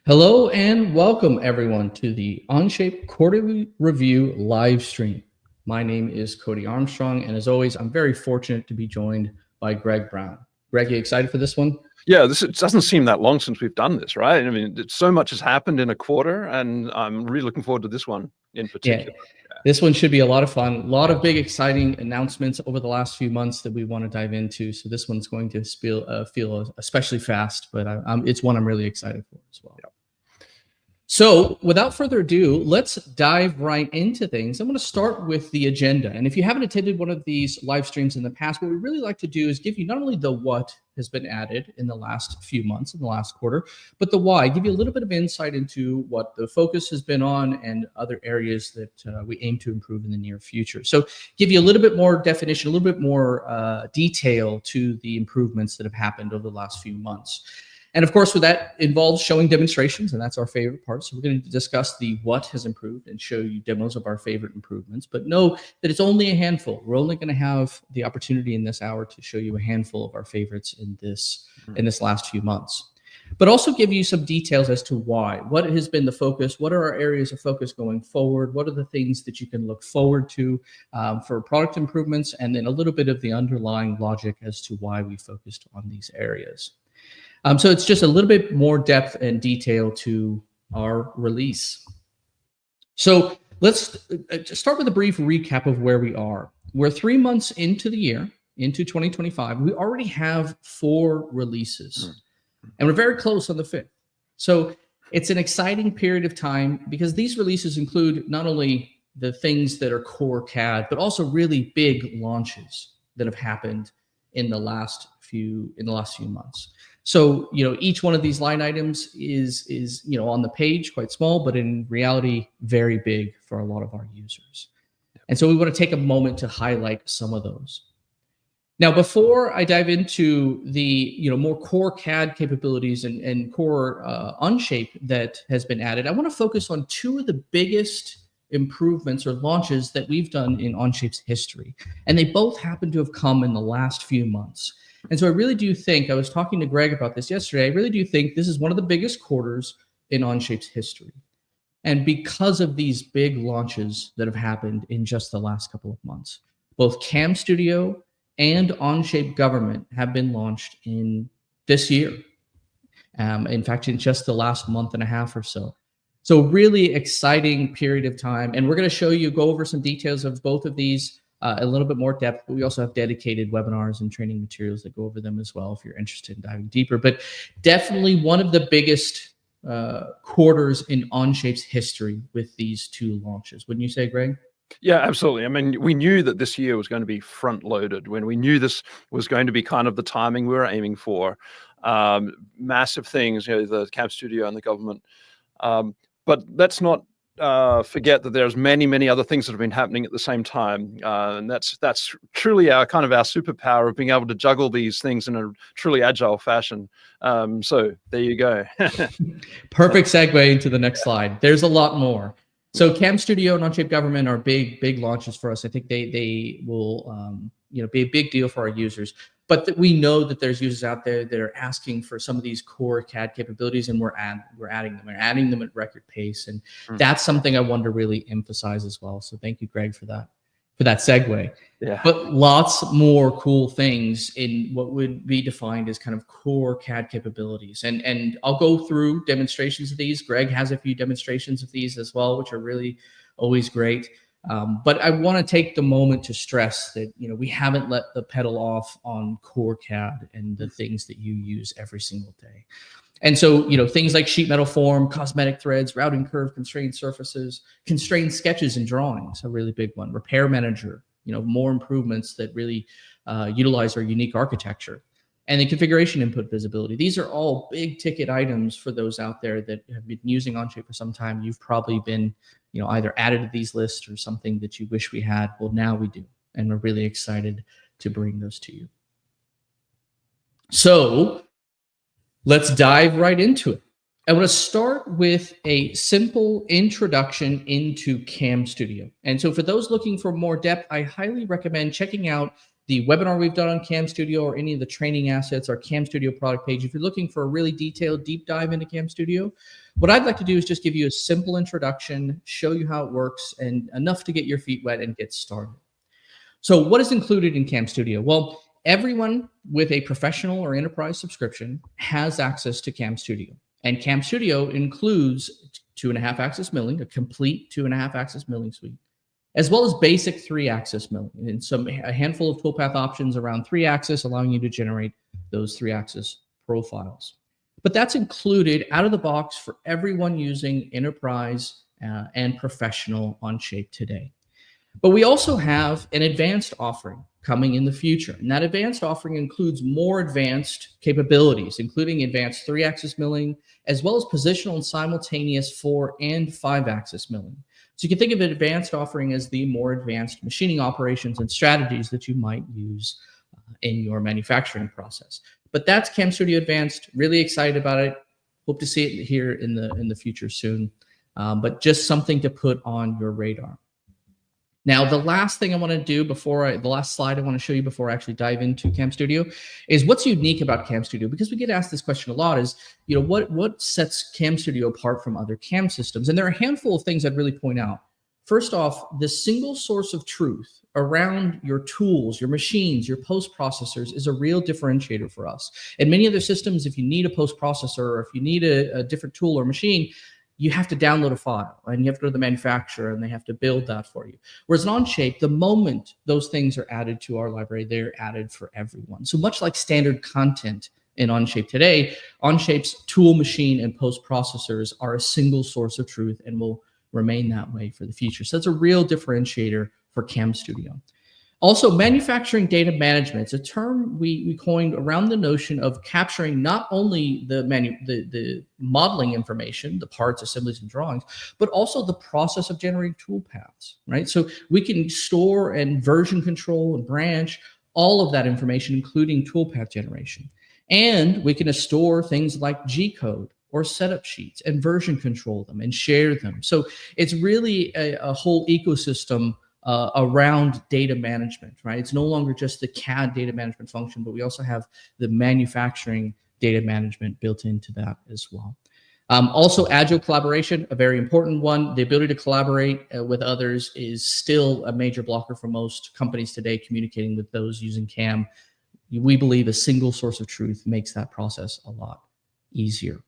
Hello and welcome everyone to the Onshape Quarterly Review live stream. My name is Cody Armstrong, and as always, I'm very fortunate to be joined by Greg Brown. Greg, you excited for this one? Yeah, it doesn't seem that long since we've done this, right? I mean, so much has happened in a quarter, and I'm really looking forward to this one in particular. Yeah, this one should be a lot of fun. A lot of big, exciting announcements over the last few months that we want to dive into. So this one's going to feel especially fast, but it's one I'm really excited for as well. Yeah. So without further ado, let's dive right into things. I'm going to start with the agenda. And if you haven't attended one of these live streams in the past, what we really like to do is give you not only the what has been added in the last few months, in the last quarter, but the why, give you a little bit of insight into what the focus has been on and other areas that we aim to improve in the near future. So give you a little bit more definition, a little bit more detail to the improvements that have happened over the last few months. And of course, with that involves showing demonstrations, and that's our favorite part. So we're going to discuss the what has improved and show you demos of our favorite improvements, but know that it's only a handful. We're only going to have the opportunity in this hour to show you a handful of our favorites in this last few months, but also give you some details as to why, what has been the focus, what are our areas of focus going forward, what are the things that you can look forward to for product improvements, and then a little bit of the underlying logic as to why we focused on these areas. So it's just a little bit more depth and detail to our release. So let's start with a brief recap of where we are. We're 3 months into the year, into 2025. We already have 4 releases, and we're very close on the 5th. So it's an exciting period of time because these releases include not only the things that are core CAD, but also really big launches that have happened in the last few months. So, each one of these line items is on the page quite small, but in reality, very big for a lot of our users. And so we want to take a moment to highlight some of those. Now, before I dive into the more core CAD capabilities and core Onshape that has been added, I want to focus on 2 of the biggest improvements or launches that we've done in Onshape's history. And they both happen to have come in the last few months. And so I really do think, I was talking to Greg about this yesterday, I really do think this is one of the biggest quarters in Onshape's history. And because of these big launches that have happened in just the last couple of months, both Cam Studio and Onshape Government have been launched in this year. In fact, in just the last month and a half or so. So really exciting period of time. And we're going to go over some details of both of these a little bit more depth, but we also have dedicated webinars and training materials that go over them as well if you're interested in diving deeper. But definitely one of the biggest quarters in Onshape's history with these 2 launches. Wouldn't you say, Greg? Yeah, absolutely. I mean, we knew that this year was going to be front-loaded. When we knew this was going to be kind of the timing we were aiming for, massive things, the Cam Studio and the government. But let's not forget that there's many other things that have been happening at the same time, and that's truly our superpower of being able to juggle these things in a truly agile fashion. So there you go. Perfect segue into the next slide. There's a lot more. So Cam Studio and Onshape Government are big launches for us. I think they will be a big deal for our users. But we know that there's users out there that are asking for some of these core CAD capabilities, and we're adding them. We're adding them at record pace, and that's something I want to really emphasize as well. So thank you, Greg, for that segue. Yeah. But lots more cool things in what would be defined as kind of core CAD capabilities, and I'll go through demonstrations of these. Greg has a few demonstrations of these as well, which are really always great. But I want to take the moment to stress that we haven't let the pedal off on core CAD and the things that you use every single day. And so things like sheet metal form, cosmetic threads, routing curve, constrained surfaces, constrained sketches and drawings, a really big one. Repair manager, more improvements that really utilize our unique architecture. And the configuration input visibility. These are all big ticket items for those out there that have been using Onshape for some time. You've probably been either added to these lists or something that you wish we had. Well, now we do. And we're really excited to bring those to you. So let's dive right into it. I want to start with a simple introduction into Cam Studio. And so for those looking for more depth, I highly recommend checking out the webinar we've done on Cam Studio or any of the training assets, our Cam Studio product page, if you're looking for a really detailed deep dive into Cam Studio, what I'd like to do is just give you a simple introduction, show you how it works, and enough to get your feet wet and get started. So what is included in Cam Studio? Well, everyone with a professional or enterprise subscription has access to Cam Studio. And Cam Studio includes 2.5-axis milling, a complete 2.5-axis milling suite, as well as basic 3-axis milling, and a handful of toolpath options around 3-axis, allowing you to generate those 3-axis profiles. But that's included out of the box for everyone using enterprise and professional Onshape today. But we also have an advanced offering coming in the future. And that advanced offering includes more advanced capabilities, including advanced 3-axis milling, as well as positional and simultaneous 4- and 5-axis milling. So you can think of an advanced offering as the more advanced machining operations and strategies that you might use in your manufacturing process. But that's Cam Studio Advanced. Really excited about it. Hope to see it here in the future soon. But just something to put on your radar. Now, the last thing I want to do the last slide I want to show you before I actually dive into Cam Studio is what's unique about Cam Studio, because we get asked this question a lot is, what sets Cam Studio apart from other CAM systems? And there are a handful of things I'd really point out. First off, the single source of truth around your tools, your machines, your post-processors is a real differentiator for us. In many other systems, if you need a post-processor or if you need a different tool or machine, you have to download a file and you have to go to the manufacturer and they have to build that for you. Whereas in Onshape, the moment those things are added to our library, they're added for everyone. So much like standard content in Onshape today, Onshape's tool, machine, and post-processors are a single source of truth and will remain that way for the future. So that's a real differentiator for Cam Studio. Also, manufacturing data management. It's a term we coined around the notion of capturing not only the modeling information, the parts, assemblies, and drawings, but also the process of generating tool paths, right? So we can store and version control and branch all of that information, including toolpath generation. And we can store things like G-code or setup sheets and version control them and share them. So it's really a whole ecosystem around data management, right? It's no longer just the CAD data management function, but we also have the manufacturing data management built into that as well. Also, agile collaboration, a very important one. The ability to collaborate with others is still a major blocker for most companies today communicating with those using CAM. We believe a single source of truth makes that process a lot easier.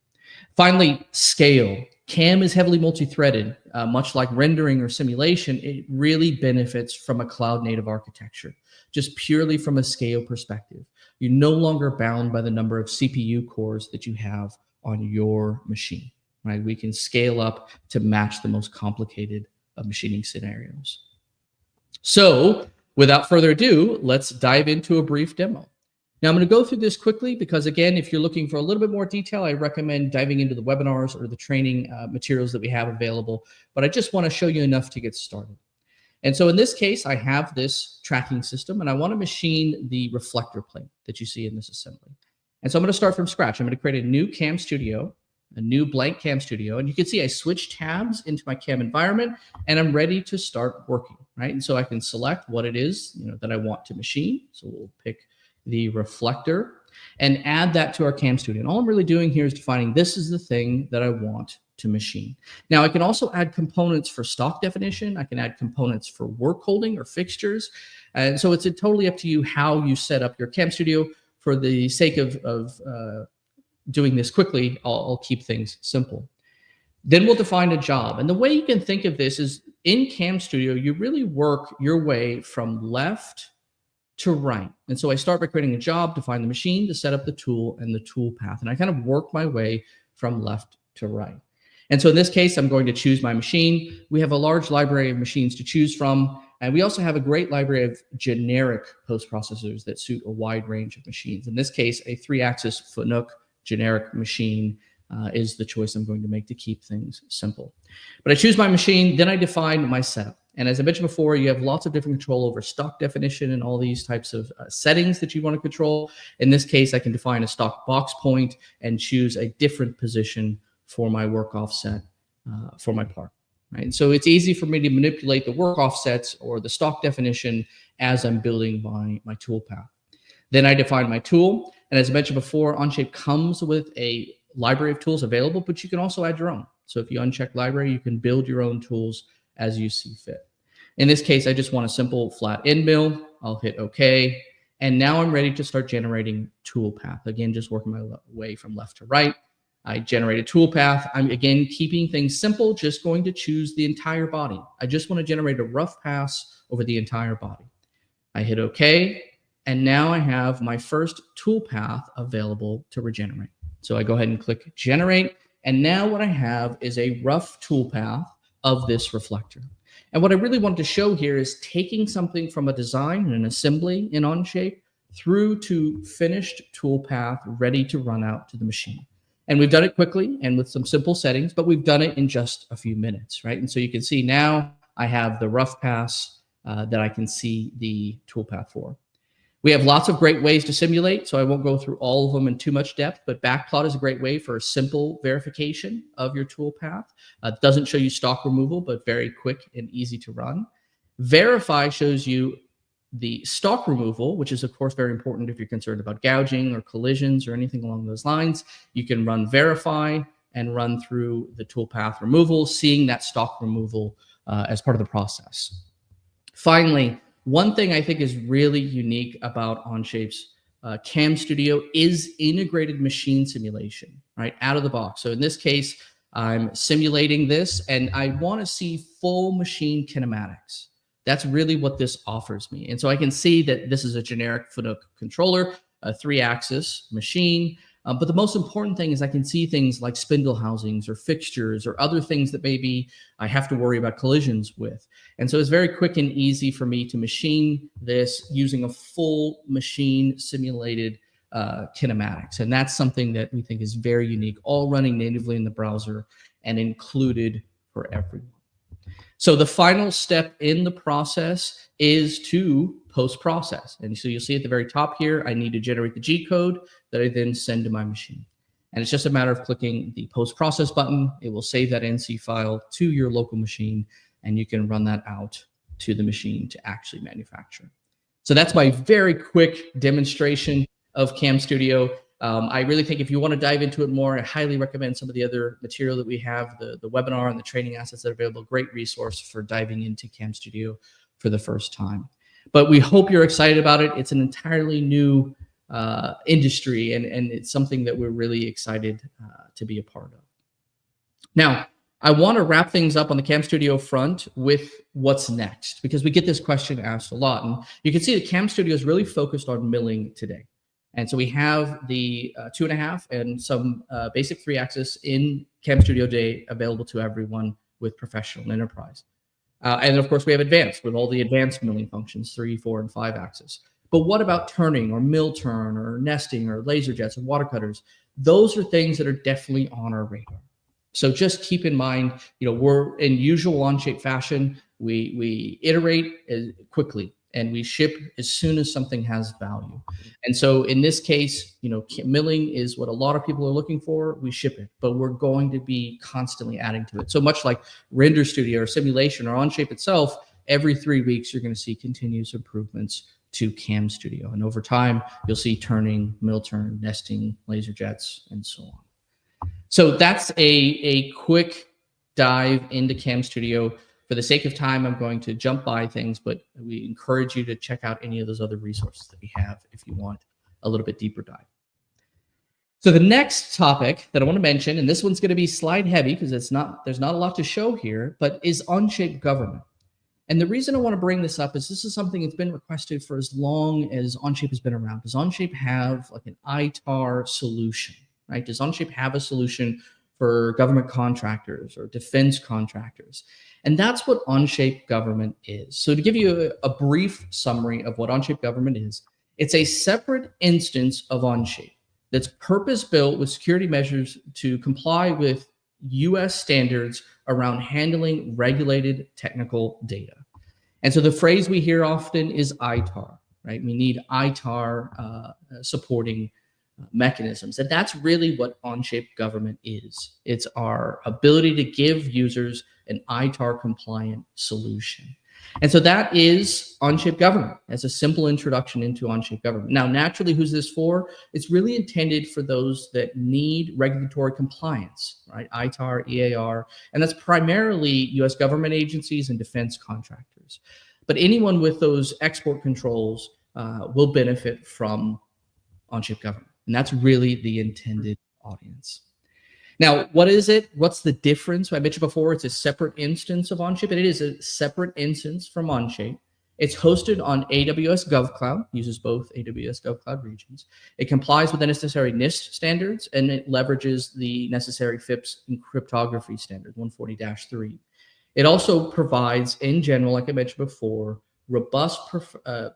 Finally, scale. CAM is heavily multi-threaded. Much like rendering or simulation, it really benefits from a cloud-native architecture, just purely from a scale perspective. You're no longer bound by the number of CPU cores that you have on your machine, right? We can scale up to match the most complicated of machining scenarios. So, without further ado, let's dive into a brief demo. Now, I'm going to go through this quickly because, again, if you're looking for a little bit more detail, I recommend diving into the webinars or the training materials that we have available. But I just want to show you enough to get started. And so in this case, I have this tracking system, and I want to machine the reflector plate that you see in this assembly. And so I'm going to start from scratch. I'm going to create a new Cam Studio, a new blank Cam Studio. And you can see I switch tabs into my Cam environment, and I'm ready to start working, right? And so I can select what it is that I want to machine. So we'll pick the reflector and add that to our Cam Studio. And all I'm really doing here is defining this is the thing that I want to machine. Now, I can also add components for stock definition. I can add components for work holding or fixtures. And so it's totally up to you how you set up your Cam Studio. For the sake of doing this quickly, I'll keep things simple. Then we'll define a job. And the way you can think of this is in Cam Studio, you really work your way from left to right. And so I start by creating a job, define the machine, to set up the tool and the tool path. And I kind of work my way from left to right. And so in this case, I'm going to choose my machine. We have a large library of machines to choose from. And we also have a great library of generic post-processors that suit a wide range of machines. In this case, a 3-axis Fanuc generic machine is the choice I'm going to make to keep things simple. But I choose my machine, then I define my setup. And as I mentioned before, you have lots of different control over stock definition and all these types of settings that you want to control. In this case, I can define a stock box point and choose a different position for my work offset for my part. right? So it's easy for me to manipulate the work offsets or the stock definition as I'm building my toolpath. Then I define my tool. And as I mentioned before, Onshape comes with a library of tools available, but you can also add your own. So if you uncheck library, you can build your own tools as you see fit. In this case, I just want a simple flat end mill. I'll hit OK. And now I'm ready to start generating toolpath. Again, just working my way from left to right. I generate a toolpath. I'm again keeping things simple, just going to choose the entire body. I just want to generate a rough pass over the entire body. I hit OK. And now I have my first toolpath available to regenerate. So I go ahead and click generate. And now what I have is a rough toolpath of this reflector. And what I really wanted to show here is taking something from a design and an assembly in Onshape through to finished toolpath ready to run out to the machine. And we've done it quickly and with some simple settings, but we've done it in just a few minutes, right? And so you can see now I have the rough pass that I can see the toolpath for. We have lots of great ways to simulate, so I won't go through all of them in too much depth, but backplot is a great way for a simple verification of your toolpath. It doesn't show you stock removal, but very quick and easy to run. Verify shows you the stock removal, which is, of course, very important if you're concerned about gouging or collisions or anything along those lines. You can run verify and run through the toolpath removal, seeing that stock removal as part of the process. Finally, one thing I think is really unique about Onshape's Cam Studio is integrated machine simulation, right, out of the box. So in this case, I'm simulating this, and I want to see full machine kinematics. That's really what this offers me. And so I can see that this is a generic Fanuc controller, a 3-axis machine. But the most important thing is I can see things like spindle housings or fixtures or other things that maybe I have to worry about collisions with. And so it's very quick and easy for me to machine this using a full machine simulated kinematics. And that's something that we think is very unique, all running natively in the browser and included for everyone. So the final step in the process is to post-process. And so you'll see at the very top here, I need to generate the G code that I then send to my machine. And it's just a matter of clicking the post-process button. It will save that NC file to your local machine, and you can run that out to the machine to actually manufacture. So that's my very quick demonstration of Cam Studio. I really think if you want to dive into it more, I highly recommend some of the other material that we have, the webinar and the training assets that are available. Great resource for diving into Cam Studio for the first time. But we hope you're excited about it. It's an entirely new industry, and it's something that we're really excited to be a part of. Now, I want to wrap things up on the Cam Studio front with what's next, because we get this question asked a lot. And you can see that Cam Studio is really focused on milling today. And so we have the 2.5 and some basic 3-axis in Cam Studio Day available to everyone with professional and enterprise. And of course, we have advanced with all the advanced milling functions, 3, 4, and 5-axis. But what about turning or mill turn or nesting or laser jets and water cutters? Those are things that are definitely on our radar. So just keep in mind, we're in usual Onshape fashion. We iterate quickly and we ship as soon as something has value. And so in this case, milling is what a lot of people are looking for. We ship it, but we're going to be constantly adding to it. So much like Render Studio or simulation or Onshape itself, every 3 weeks, you're going to see continuous improvements to Cam Studio. And over time, you'll see turning, mill turn, nesting, laser jets, and so on. So that's a quick dive into Cam Studio. For the sake of time, I'm going to jump by things, but we encourage you to check out any of those other resources that we have if you want a little bit deeper dive. So the next topic that I want to mention, and this one's going to be slide heavy because there's not a lot to show here, but is Onshape Government. And the reason I want to bring this up is this is something that's been requested for as long as Onshape has been around. Does Onshape have like an ITAR solution, right? Does Onshape have a solution for government contractors or defense contractors? And that's what Onshape Government is. So to give you a brief summary of what Onshape Government is, it's a separate instance of Onshape that's purpose-built with security measures to comply with US standards around handling regulated technical data. And so the phrase we hear often is ITAR, right? We need ITAR supporting mechanisms. And that's really what Onshape Government is. It's our ability to give users an ITAR compliant solution. And so that is Onshape Government as a simple introduction into Onshape Government. Now, naturally, who's this for? It's really intended for those that need regulatory compliance, right? ITAR, EAR, and that's primarily US government agencies and defense contractors. But anyone with those export controls will benefit from Onshape Government. And that's really the intended audience. Now, what is it? What's the difference? I mentioned before, it's a separate instance of Onshape, and it is a separate instance from Onshape. It's hosted on AWS GovCloud, uses both AWS GovCloud regions. It complies with the necessary NIST standards, and it leverages the necessary FIPS and cryptography standard, 140-3. It also provides, in general, like I mentioned before, robust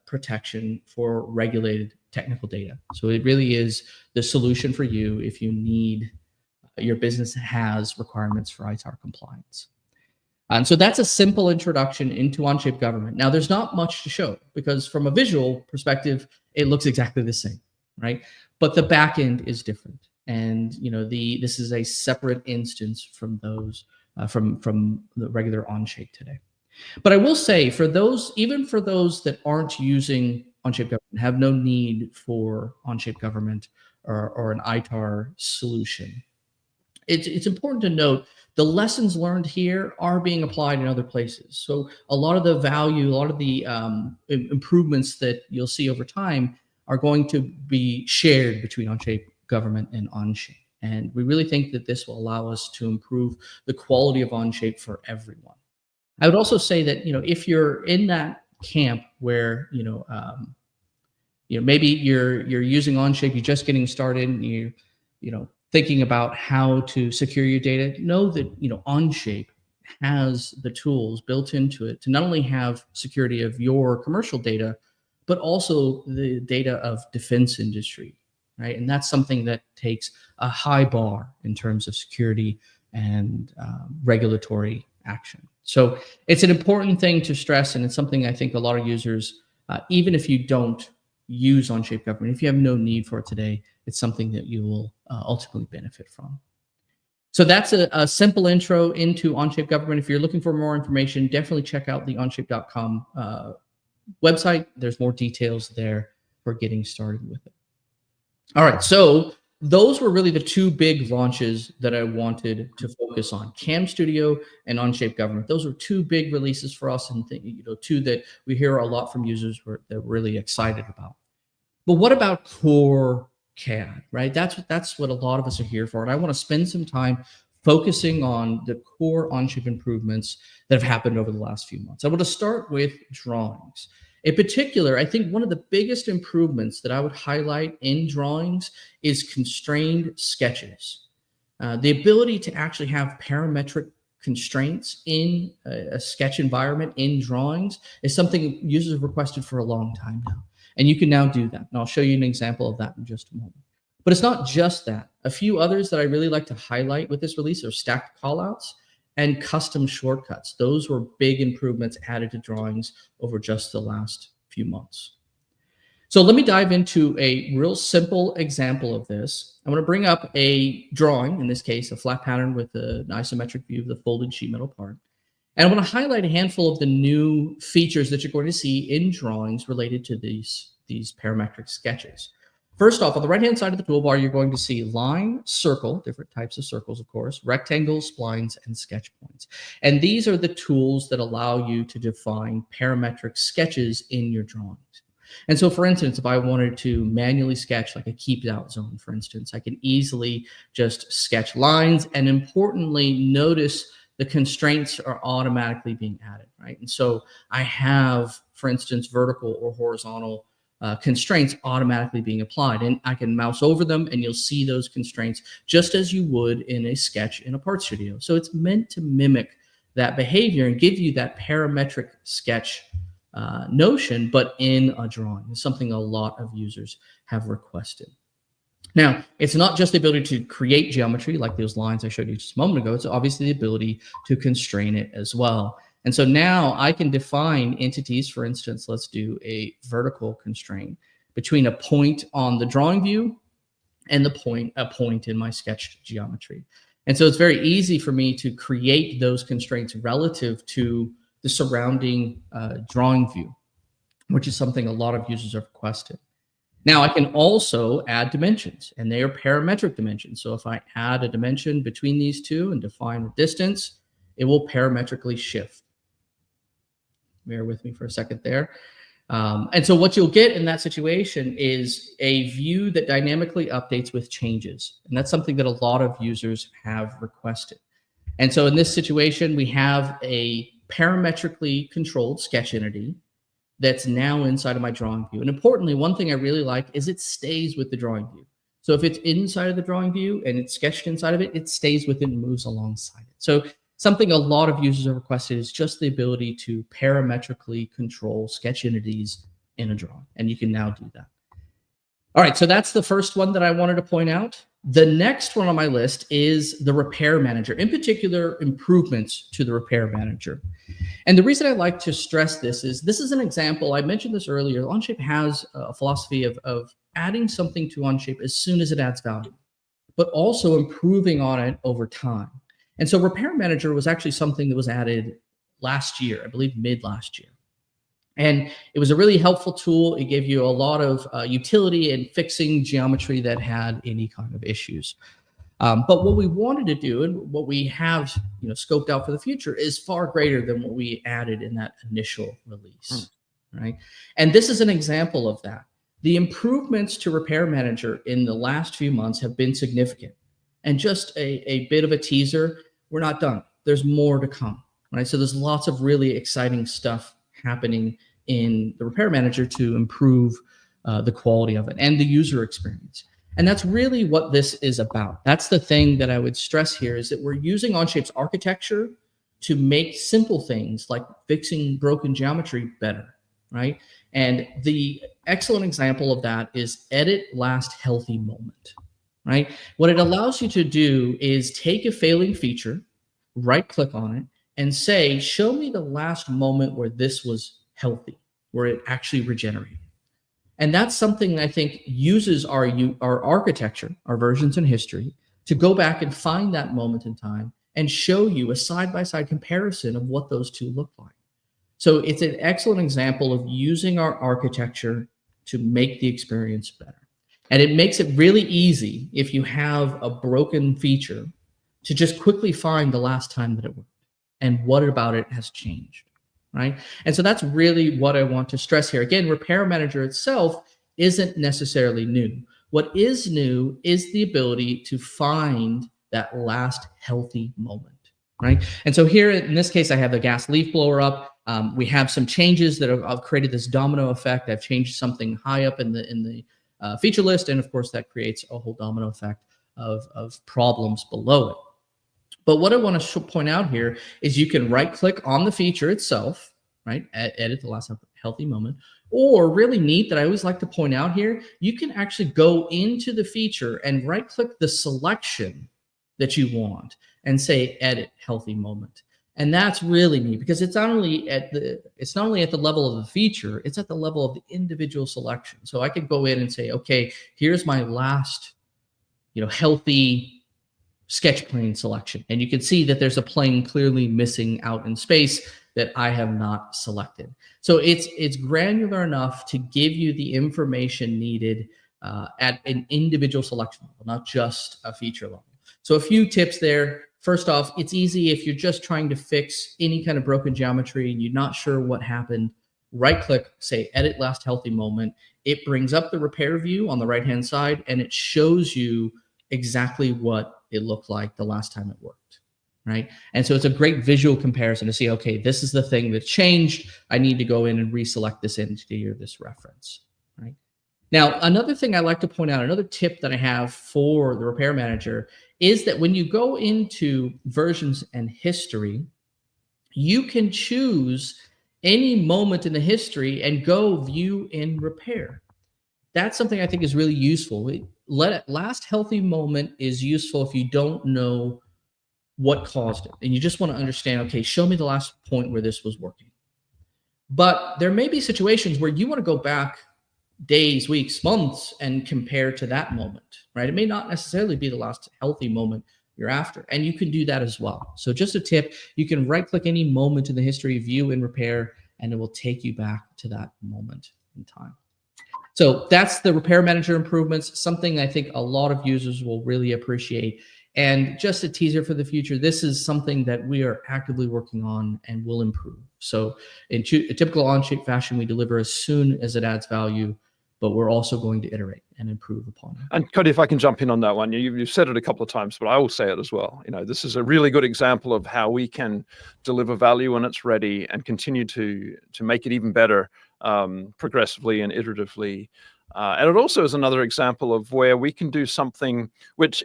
protection for regulated technical data. So it really is the solution for you if you need, your business has requirements for ITAR compliance. And so that's a simple introduction into Onshape Government. Now, there's not much to show because from a visual perspective, it looks exactly the same, right? But the back end is different. And this is a separate instance from those, from the regular Onshape today. But I will say for those, even for those that aren't using Onshape Government, have no need for Onshape Government or an ITAR solution, it's important to note the lessons learned here are being applied in other places. So a lot of the value, a lot of the improvements that you'll see over time are going to be shared between Onshape Government and Onshape. And we really think that this will allow us to improve the quality of Onshape for everyone. I would also say that, if you're in that camp where, maybe you're using Onshape, you're just getting started, and you thinking about how to secure your data, know that, Onshape has the tools built into it to not only have security of your commercial data, but also the data of defense industry, right? And that's something that takes a high bar in terms of security and regulatory action. So it's an important thing to stress, and it's something I think a lot of users, even if you don't use Onshape Government, if you have no need for it today, it's something that you will ultimately benefit from. So that's a simple intro into Onshape Government. If you're looking for more information, definitely check out the onshape.com website. There's more details there for getting started with it. All right, so those were really the two big launches that I wanted to focus on: Cam Studio and Onshape Government. Those are two big releases for us, and two that we hear a lot from users that we're really excited about. But what about core CAD, right? That's what a lot of us are here for. And I want to spend some time focusing on the core Onshape improvements that have happened over the last few months. I want to start with drawings. In particular, I think one of the biggest improvements that I would highlight in drawings is constrained sketches. The ability to actually have parametric constraints in a sketch environment in drawings is something users have requested for a long time now. And you can now do that. And I'll show you an example of that in just a moment. But it's not just that. A few others that I really like to highlight with this release are stacked callouts and custom shortcuts. Those were big improvements added to drawings over just the last few months. So let me dive into a real simple example of this. I'm going to bring up a drawing, in this case, a flat pattern with an isometric view of the folded sheet metal part. And I want to highlight a handful of the new features that you're going to see in drawings related to these parametric sketches. First off, on the right-hand side of the toolbar, you're going to see line, circle, different types of circles, of course, rectangles, splines, and sketch points. And these are the tools that allow you to define parametric sketches in your drawings. And so, for instance, if I wanted to manually sketch like a keep out zone, for instance, I can easily just sketch lines, and importantly, notice the constraints are automatically being added, right? And so I have, for instance, vertical or horizontal constraints automatically being applied, and I can mouse over them and you'll see those constraints just as you would in a sketch in a part studio. So it's meant to mimic that behavior and give you that parametric sketch notion, but in a drawing. It's something a lot of users have requested. Now, it's not just the ability to create geometry like those lines I showed you just a moment ago. It's obviously the ability to constrain it as well. And so now I can define entities. For instance, let's do a vertical constraint between a point on the drawing view and a point in my sketched geometry. And so it's very easy for me to create those constraints relative to the surrounding drawing view, which is something a lot of users have requested. Now I can also add dimensions, and they are parametric dimensions. So if I add a dimension between these two and define a distance, it will parametrically shift. Bear with me for a second there. And so what you'll get in that situation is a view that dynamically updates with changes. And that's something that a lot of users have requested. And so in this situation, we have a parametrically controlled sketch entity that's now inside of my drawing view. And importantly, one thing I really like is it stays with the drawing view. So if it's inside of the drawing view and it's sketched inside of it, it stays with it and moves alongside it. So something a lot of users have requested is just the ability to parametrically control sketch entities in a drawing. And you can now do that. All right, so that's the first one that I wanted to point out. The next one on my list is the repair manager, in particular, improvements to the repair manager. And the reason I like to stress this is an example. I mentioned this earlier. Onshape has a philosophy of adding something to Onshape as soon as it adds value, but also improving on it over time. And so Repair Manager was actually something that was added last year, I believe mid last year. And it was a really helpful tool. It gave you a lot of utility in fixing geometry that had any kind of issues. But what we wanted to do and what we have scoped out for the future is far greater than what we added in that initial release, right? And this is an example of that. The improvements to Repair Manager in the last few months have been significant. And just a bit of a teaser, we're not done. There's more to come, right? So there's lots of really exciting stuff happening in the Repair Manager to improve the quality of it and the user experience. And that's really what this is about. That's the thing that I would stress here is that we're using Onshape's architecture to make simple things like fixing broken geometry better, right? And the excellent example of that is edit last healthy moment. Right? What it allows you to do is take a failing feature, right click on it, and say, show me the last moment where this was healthy, where it actually regenerated. And that's something I think uses our architecture, our versions in history, to go back and find that moment in time and show you a side-by-side comparison of what those two look like. So it's an excellent example of using our architecture to make the experience better. And it makes it really easy if you have a broken feature to just quickly find the last time that it worked and what about it has changed, right? And so that's really what I want to stress here. Again, Repair Manager itself isn't necessarily new. What is new is the ability to find that last healthy moment, right? And so here in this case, I have the gas leaf blower up. We have some changes that have created this domino effect. I've changed something high up in the feature list, and of course that creates a whole domino effect of problems below it. But what I want to point out here is you can right click on the feature itself, right? Edit the last healthy moment. Or really neat that I always like to point out here, you can actually go into the feature and right click the selection that you want and say edit healthy moment. And that's really neat because it's not only at the level of the feature, it's at the level of the individual selection. So I could go in and say, okay, here's my last, healthy sketch plane selection. And you can see that there's a plane clearly missing out in space that I have not selected. So it's granular enough to give you the information needed at an individual selection level, not just a feature level. So a few tips there. First off, it's easy if you're just trying to fix any kind of broken geometry and you're not sure what happened, right click, say edit last healthy moment. It brings up the repair view on the right-hand side and it shows you exactly what it looked like the last time it worked, right? And so it's a great visual comparison to see, okay, this is the thing that changed. I need to go in and reselect this entity or this reference, right? Now, another thing I like to point out, another tip that I have for the Repair Manager is that when you go into versions and history, you can choose any moment in the history and go view in repair. That's something I think is really useful. Last healthy moment is useful if you don't know what caused it and you just want to understand, okay, show me the last point where this was working. But there may be situations where you want to go back days, weeks, months, and compare to that moment, right? It may not necessarily be the last healthy moment you're after, and you can do that as well. So just a tip, you can right click any moment in the history, view and repair, and it will take you back to that moment in time. So that's the repair manager improvements, something I think a lot of users will really appreciate. And just a teaser for the future, this is something that we are actively working on and will improve. So in a typical Onshape fashion, we deliver as soon as it adds value, but we're also going to iterate and improve upon it. And Cody, if I can jump in on that one, you've said it a couple of times, but I will say it as well. This is a really good example of how we can deliver value when it's ready and continue to make it even better progressively and iteratively. And it also is another example of where we can do something which,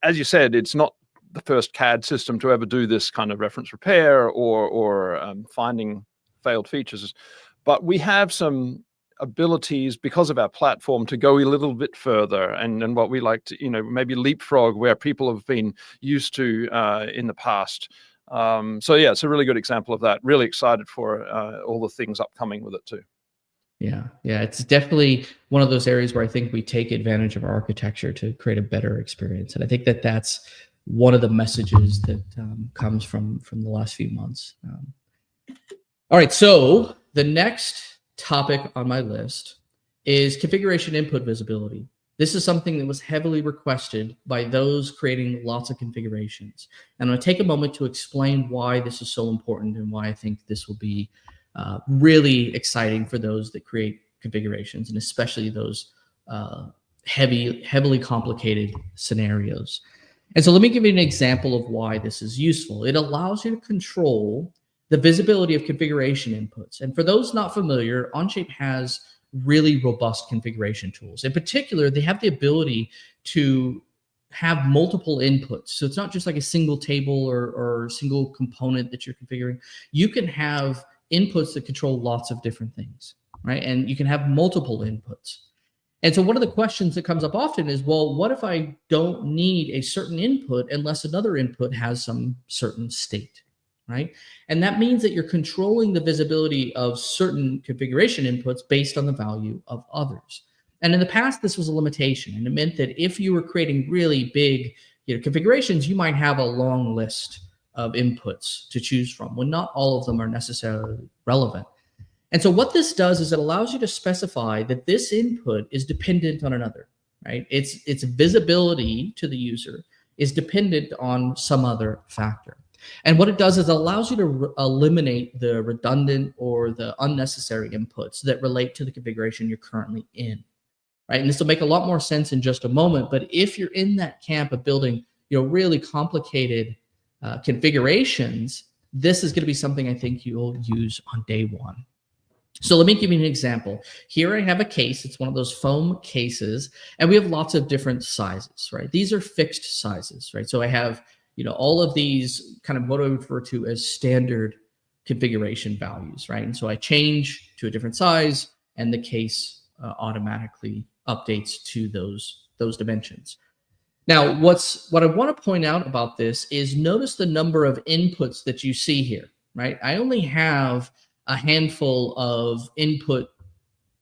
as you said, it's not the first CAD system to ever do this kind of reference repair or finding failed features, but we have some abilities because of our platform to go a little bit further and what we like to, maybe leapfrog where people have been used to in the past. So yeah, it's a really good example of that. Really excited for all the things upcoming with it too. Yeah, it's definitely one of those areas where I think we take advantage of our architecture to create a better experience. And I think that that's one of the messages that comes from the last few months. All right, so the next topic on my list is configuration input visibility. This is something that was heavily requested by those creating lots of configurations. And I'm going to take a moment to explain why this is so important and why I think this will be really exciting for those that create configurations, and especially those heavily complicated scenarios. And so let me give you an example of why this is useful. It allows you to control the visibility of configuration inputs. And for those not familiar, Onshape has really robust configuration tools. In particular, they have the ability to have multiple inputs. So it's not just like a single table or single component that you're configuring. You can have inputs that control lots of different things, right? And you can have multiple inputs. And so one of the questions that comes up often is, well, what if I don't need a certain input unless another input has some certain state, right? And that means that you're controlling the visibility of certain configuration inputs based on the value of others. And in the past, this was a limitation. And it meant that if you were creating really big configurations, you might have a long list of inputs to choose from when not all of them are necessarily relevant. And so what this does is it allows you to specify that this input is dependent on another, right? Its visibility to the user is dependent on some other factor. And what it does is it allows you to eliminate the redundant or the unnecessary inputs that relate to the configuration you're currently in, right? And this will make a lot more sense in just a moment. But if you're in that camp of building, really complicated configurations, this is going to be something I think you'll use on day one. So let me give you an example. Here I have a case. It's one of those foam cases, and we have lots of different sizes, right? These are fixed sizes, right? So I have, all of these kind of what I refer to as standard configuration values, right? And so I change to a different size, and the case automatically updates to those dimensions. Now, what I want to point out about this is notice the number of inputs that you see here, right? I only have a handful of input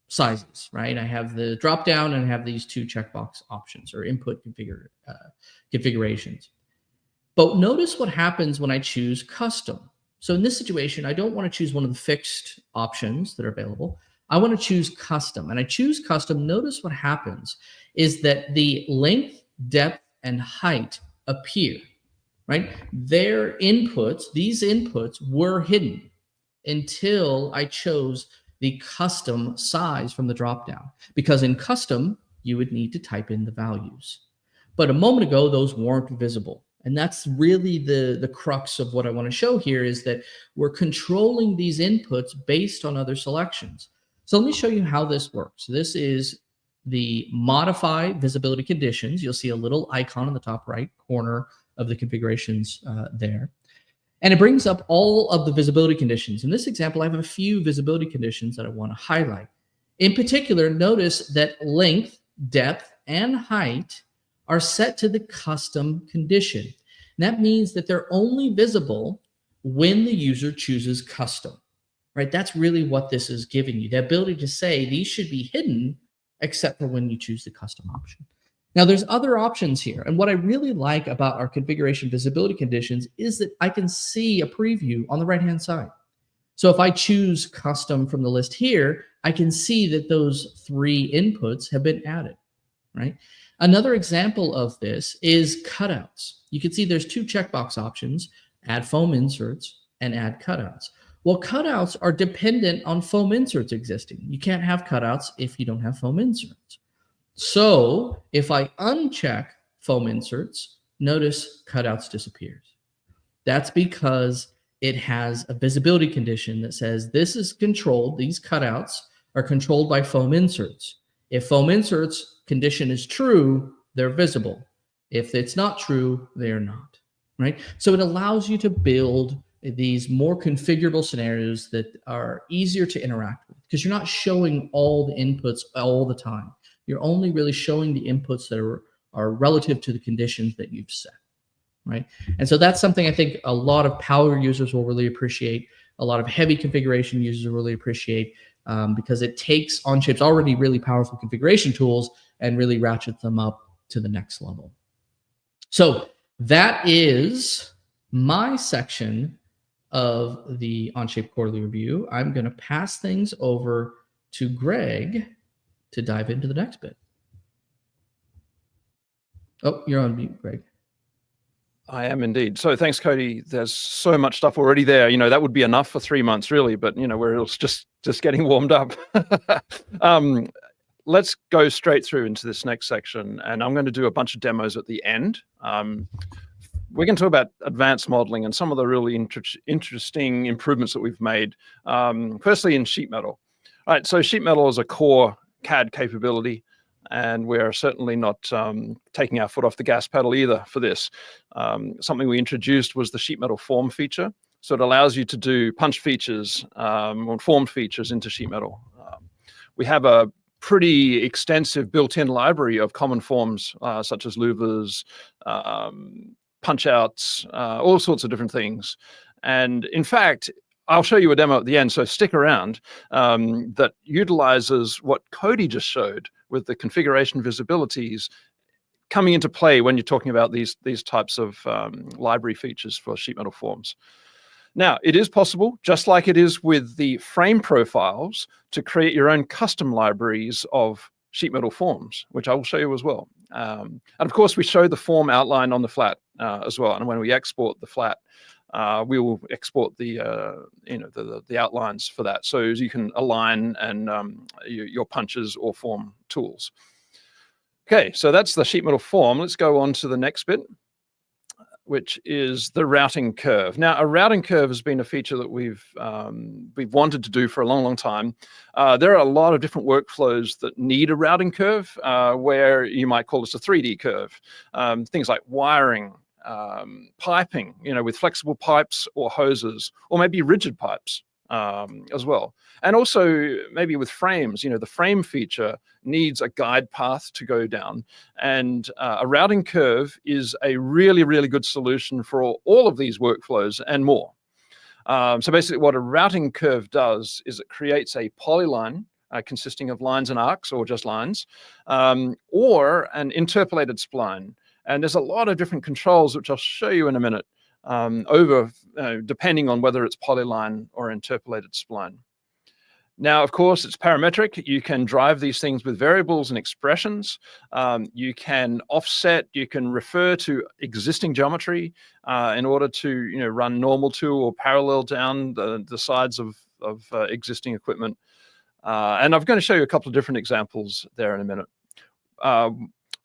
sizes, right? I have the drop down and I have these two checkbox options or input configurations. But notice what happens when I choose custom. So in this situation, I don't want to choose one of the fixed options that are available. I want to choose custom. And I choose custom. Notice what happens is that the length, depth, and height appear, right? Their inputs, these inputs were hidden until I chose the custom size from the dropdown. Because in custom, you would need to type in the values. But a moment ago, those weren't visible. And that's really the crux of what I want to show here is that we're controlling these inputs based on other selections. So let me show you how this works. This is the modify visibility conditions. You'll see a little icon in the top right corner of the configurations there. And it brings up all of the visibility conditions. In this example, I have a few visibility conditions that I want to highlight. In particular, notice that length, depth, and height are set to the custom condition. And that means that they're only visible when the user chooses custom, right? That's really what this is giving you, the ability to say these should be hidden except for when you choose the custom option. Now there's other options here. And what I really like about our configuration visibility conditions is that I can see a preview on the right-hand side. So if I choose custom from the list here, I can see that those 3 inputs have been added, right? Another example of this is cutouts. You can see there's 2 checkbox options, add foam inserts and add cutouts. Well, cutouts are dependent on foam inserts existing. You can't have cutouts if you don't have foam inserts. So if I uncheck foam inserts, notice cutouts disappears. That's because it has a visibility condition that says this is controlled, these cutouts are controlled by foam inserts. If foam inserts condition is true, they're visible. If it's not true, they're not, right? So it allows you to build these more configurable scenarios that are easier to interact with because you're not showing all the inputs all the time. You're only really showing the inputs that are relative to the conditions that you've set, right? And so that's something I think a lot of power users will really appreciate. A lot of heavy configuration users will really appreciate because it takes Onshape's already really powerful configuration tools and really ratchets them up to the next level. So that is my section of the Onshape quarterly review. I'm going to pass things over to Greg to dive into the next bit. Oh, you're on mute, Greg. I am indeed. So thanks, Cody. There's so much stuff already there. You know, that would be enough for 3 months, really, but you know, we're just getting warmed up. Let's go straight through into this next section, and I'm going to do a bunch of demos at the end. We're going to talk about advanced modeling and some of the really interesting improvements that we've made. Firstly, in sheet metal. All right, so sheet metal is a core CAD capability, and we're certainly not taking our foot off the gas pedal either for this. Something we introduced was the sheet metal form feature. So it allows you to do punch features or formed features into sheet metal. We have a pretty extensive built-in library of common forms, such as louvers, punch outs, all sorts of different things. And in fact, I'll show you a demo at the end, so stick around, that utilizes what Cody just showed with the configuration visibilities coming into play when you're talking about these types of library features for sheet metal forms. Now, it is possible, just like it is with the frame profiles, to create your own custom libraries of sheet metal forms, which I will show you as well. And of course, we show the form outline on the flat as well. And when we export the flat, we will export the the outlines for that, so you can align and your punches or form tools. Okay, so that's the sheet metal form. Let's go on to the next bit, which is the routing curve. Now, a routing curve has been a feature that we've wanted to do for a long time. There are a lot of different workflows that need a routing curve, where you might call this a 3D curve. Things like wiring, piping, with flexible pipes or hoses, or maybe rigid pipes as well. And also maybe with frames, the frame feature needs a guide path to go down. And a routing curve is a really, really good solution for all of these workflows and more. So basically what a routing curve does is it creates a polyline consisting of lines and arcs, or just lines, or an interpolated spline. And there's a lot of different controls, which I'll show you in a minute, depending on whether it's polyline or interpolated spline. Now, of course, it's parametric. You can drive these things with variables and expressions. You can offset, you can refer to existing geometry in order to run normal to or parallel down the sides of existing equipment. And I'm going to show you a couple of different examples there in a minute.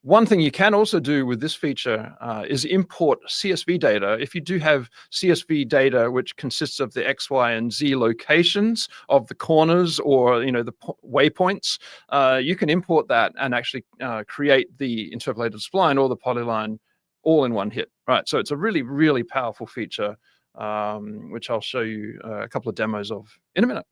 One thing you can also do with this feature is import CSV data. If you do have CSV data which consists of the X, Y, and Z locations of the corners or the waypoints, you can import that and actually create the interpolated spline or the polyline all in one hit. Right. So it's a really, really powerful feature, which I'll show you a couple of demos of in a minute.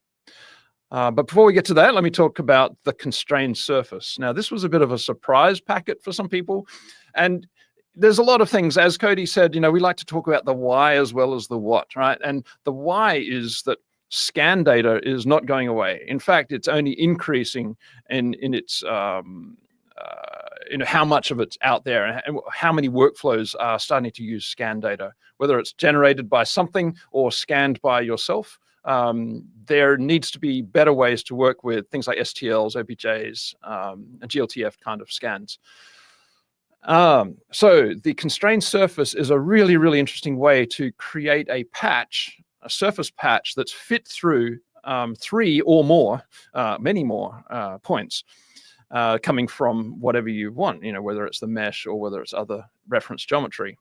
But before we get to that, let me talk about the constrained surface. Now, this was a bit of a surprise packet for some people. And there's a lot of things, as Cody said, we like to talk about the why as well as the what, right? And the why is that scan data is not going away. In fact, it's only increasing in its how much of it's out there and how many workflows are starting to use scan data, whether it's generated by something or scanned by yourself. There needs to be better ways to work with things like STLs, OBJs, and GLTF kind of scans. So the constrained surface is a really, really interesting way to create a patch, a surface patch that's fit through 3 or more, many more points. Coming from whatever you want, whether it's the mesh or whether it's other reference geometry.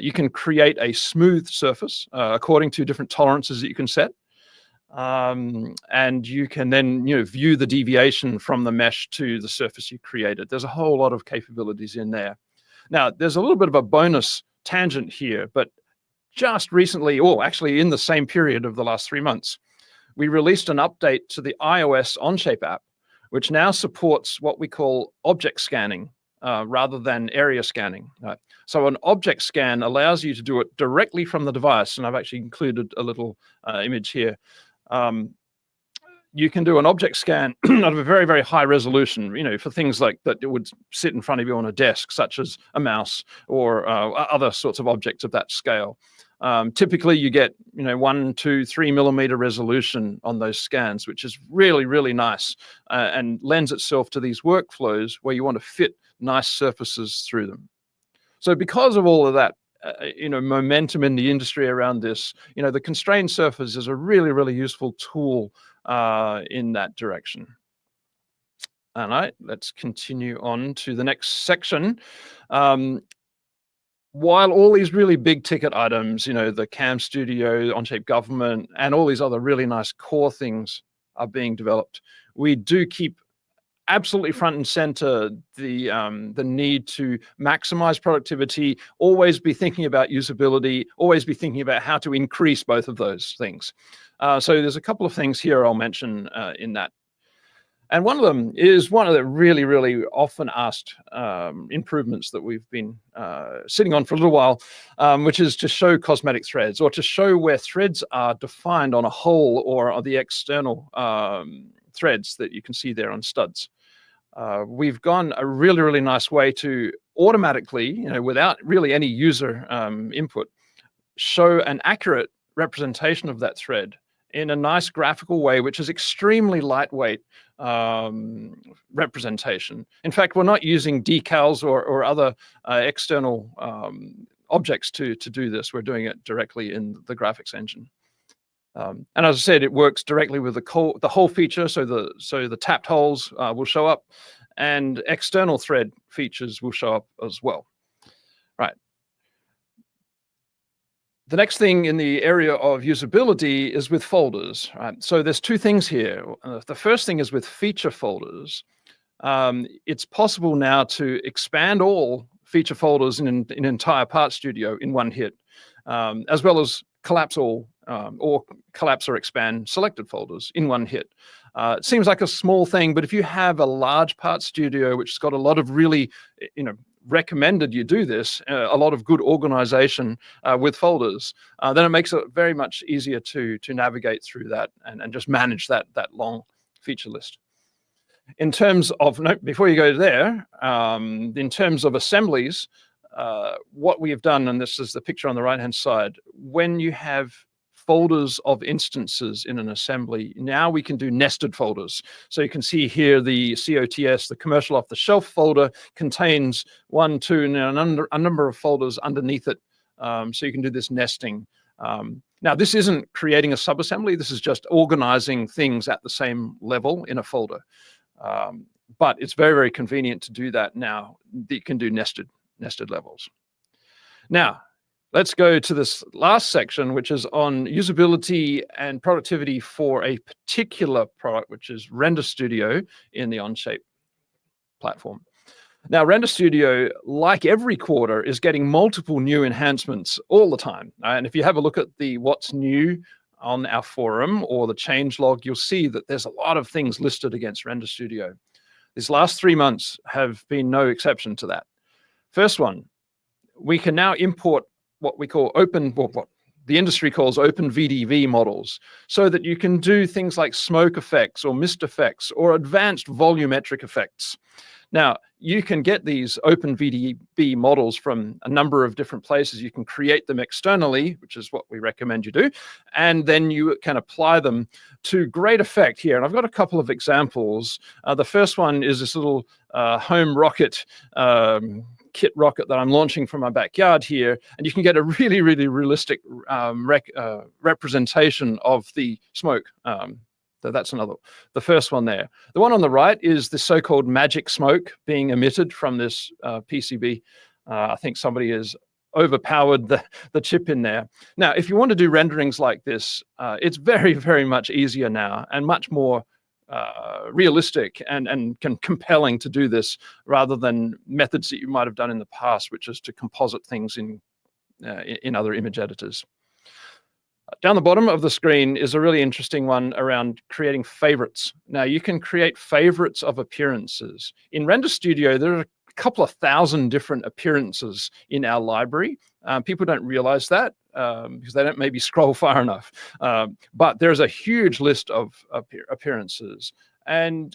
You can create a smooth surface according to different tolerances that you can set. And you can then view the deviation from the mesh to the surface you created. There's a whole lot of capabilities in there. Now, there's a little bit of a bonus tangent here, but just recently, or actually in the same period of the last 3 months, we released an update to the iOS Onshape app, which now supports what we call object scanning rather than area scanning. So an object scan allows you to do it directly from the device, and I've actually included a little image here. You can do an object scan at a very, very high resolution, for things like that it would sit in front of you on a desk, such as a mouse or other sorts of objects of that scale. Typically, you get 1, 2, 3 millimeter resolution on those scans, which is really, really nice and lends itself to these workflows where you want to fit nice surfaces through them. So because of all of that, momentum in the industry around this, the constrained surface is a really, really useful tool in that direction. All right, let's continue on to the next section. While all these really big ticket items, the Cam Studio, Onshape Government, and all these other really nice core things are being developed, we do keep absolutely front and center the need to maximize productivity, always be thinking about usability, always be thinking about how to increase both of those things. So there's a couple of things here I'll mention in that. And one of them is one of the really, really often asked improvements that we've been sitting on for a little while, which is to show cosmetic threads, or to show where threads are defined on a hole or on the external threads that you can see there on studs. We've gone a really, really nice way to automatically, without really any user input, show an accurate representation of that thread in a nice graphical way, which is extremely lightweight representation. In fact, we're not using decals or other external objects to do this. We're doing it directly in the graphics engine. And as I said, it works directly with the hole feature, so the tapped holes will show up, and external thread features will show up as well. Right. The next thing in the area of usability is with folders. Right? So there's 2 things here. The first thing is with feature folders. It's possible now to expand all feature folders in an entire Part Studio in one hit, as well as collapse all or collapse or expand selected folders in one hit. It seems like a small thing, but if you have a large Part Studio which has got a lot of really, recommended you do this, a lot of good organization with folders, then it makes it very much easier to navigate through that and just manage that long feature list. In terms of, before you go there, in terms of assemblies, what we have done, and this is the picture on the right-hand side, when you have folders of instances in an assembly, now we can do nested folders. So you can see here the COTS, the commercial off-the-shelf folder, contains 1, 2, and a number of folders underneath it. So you can do this nesting. Now, this isn't creating a subassembly. This is just organizing things at the same level in a folder. But it's very, very convenient to do that now. You can do nested levels. Now, let's go to this last section, which is on usability and productivity for a particular product, which is Render Studio in the Onshape platform. Now, Render Studio, like every quarter, is getting multiple new enhancements all the time. And if you have a look at the what's new on our forum or the changelog, you'll see that there's a lot of things listed against Render Studio. These last 3 months have been no exception to that. First one, we can now import what we call the industry calls open VDV models, so that you can do things like smoke effects or mist effects or advanced volumetric effects. Now, you can get these open VDB models from a number of different places. You can create them externally, which is what we recommend you do, and then you can apply them to great effect here. And I've got a couple of examples. The first one is this little home rocket, kit rocket that I'm launching from my backyard here, and you can get a really, really realistic representation of the smoke. So that's another, the first one there. The one on the right is the so-called magic smoke being emitted from this PCB. I think somebody has overpowered the chip in there. Now, if you want to do renderings like this, it's very, very much easier now and much more realistic and compelling to do this rather than methods that you might have done in the past, which is to composite things in other image editors. Down the bottom of the screen is a really interesting one around creating favorites. Now, you can create favorites of appearances. In Render Studio, there are a couple of thousand different appearances in our library. People don't realize that because they don't maybe scroll far enough. But there's a huge list of appearances. And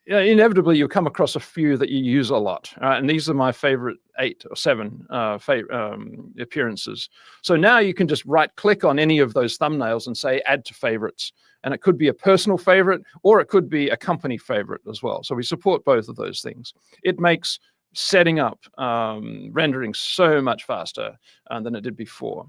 inevitably, you'll come across a few that you use a lot. And these are my favorite 8 or 7 appearances. So now you can just right-click on any of those thumbnails and say, add to favorites. And it could be a personal favorite, or it could be a company favorite as well. So we support both of those things. It makes setting up rendering so much faster than it did before.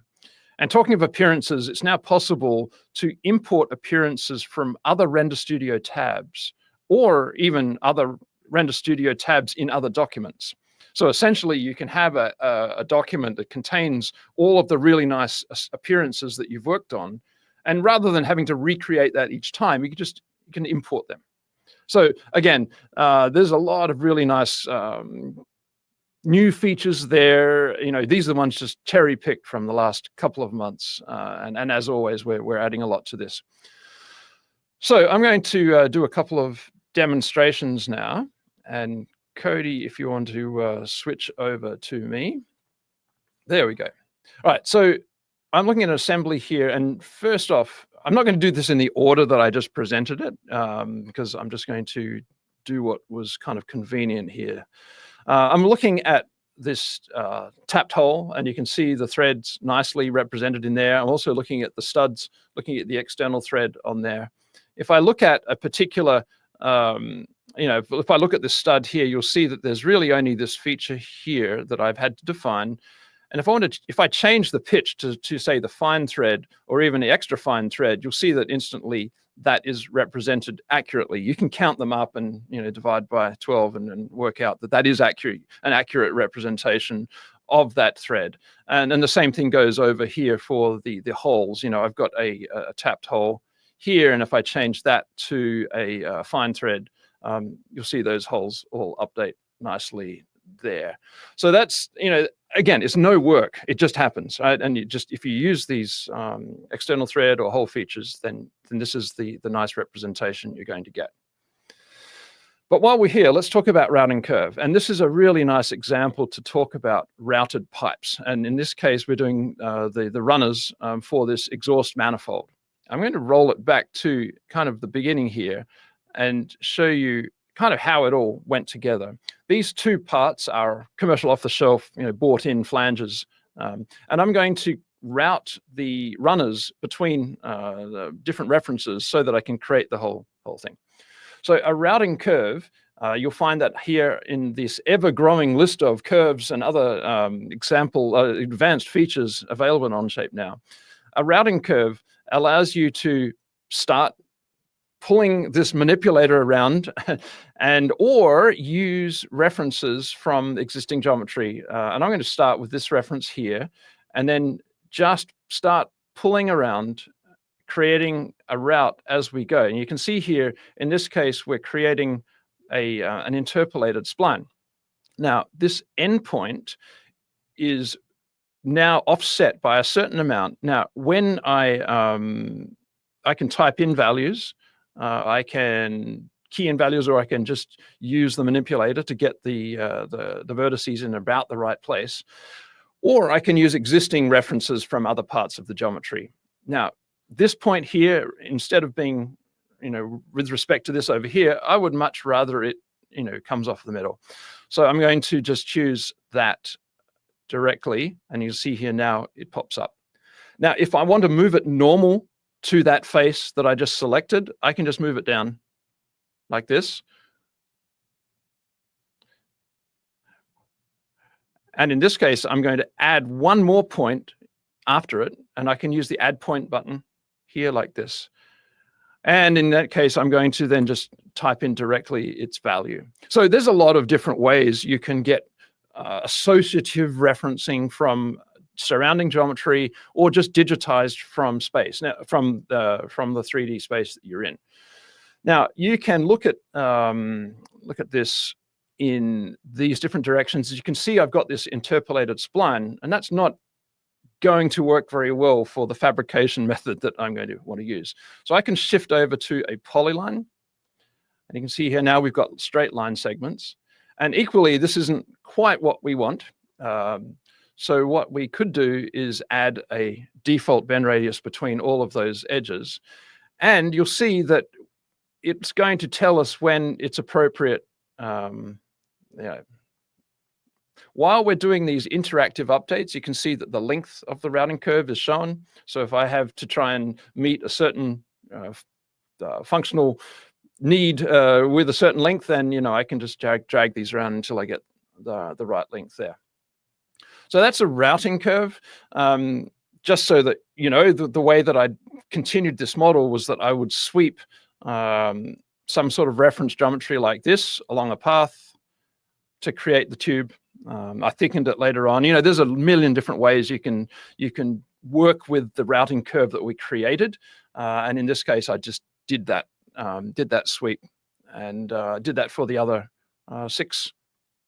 And talking of appearances, it's now possible to import appearances from other Render Studio tabs, or even other Render Studio tabs in other documents. So essentially, you can have a document that contains all of the really nice appearances that you've worked on, and rather than having to recreate that each time, you can import them. So again, there's a lot of really nice new features there. These are the ones just cherry-picked from the last couple of months, and as always, we're adding a lot to this. So I'm going to do a couple of demonstrations now, and Cody, if you want to switch over to me. There we go. All right, so I'm looking at an assembly here, and first off, I'm not going to do this in the order that I just presented it, because I'm just going to do what was kind of convenient here. I'm looking at this tapped hole, and you can see the threads nicely represented in there. I'm also looking at the studs, looking at the external thread on there. If I look at a particular if I look at this stud here, you'll see that there's really only this feature here that I've had to define. And if I change the pitch to say the fine thread or even the extra fine thread, you'll see that instantly that is represented accurately. You can count them up and divide by 12 and work out that that is an accurate representation of that thread. And the same thing goes over here for the holes. I've got a tapped hole here, and if I change that to a fine thread, you'll see those holes all update nicely there. So that's, again, it's no work. It just happens, right? And if you use these external thread or hole features, then this is the nice representation you're going to get. But while we're here, let's talk about routing curve. And this is a really nice example to talk about routed pipes. And in this case, we're doing the runners for this exhaust manifold. I'm going to roll it back to kind of the beginning here and show you kind of how it all went together. These two parts are commercial off-the-shelf, bought-in flanges. And I'm going to route the runners between the different references so that I can create the whole thing. So a routing curve, you'll find that here in this ever-growing list of curves and other advanced features available in Onshape now. A routing curve allows you to start pulling this manipulator around or use references from existing geometry. And I'm going to start with this reference here and then just start pulling around, creating a route as we go. And you can see here, in this case, we're creating an interpolated spline. Now, this endpoint is now offset by a certain amount. Now, when I can type in values, I can key in values, or I can just use the manipulator to get the vertices in about the right place. Or I can use existing references from other parts of the geometry. Now, this point here, instead of being, with respect to this over here, I would much rather it, comes off the middle. So I'm going to just choose that directly, and you'll see here now it pops up. Now, if I want to move it normal to that face that I just selected, I can just move it down like this. And in this case, I'm going to add one more point after it, and I can use the add point button here like this. And in that case, I'm going to then just type in directly its value. So there's a lot of different ways you can get associative referencing from surrounding geometry, or just digitized from space, now from the 3D space that you're in. Now you can look at this in these different directions. As you can see, I've got this interpolated spline, and that's not going to work very well for the fabrication method that I'm going to want to use. So I can shift over to a polyline, and you can see here now we've got straight line segments. And equally, this isn't quite what we want. So what we could do is add a default bend radius between all of those edges. And you'll see that it's going to tell us when it's appropriate. While we're doing these interactive updates, you can see that the length of the routing curve is shown. So if I have to try and meet a certain functional need with a certain length, then I can just drag these around until I get the right length there. So that's a routing curve. Just so that the way that I continued this model was that I would sweep some sort of reference geometry like this along a path to create the tube. I thickened it later on. There's a million different ways you can work with the routing curve that we created. And in this case, I just did that sweep, and did that for the other 6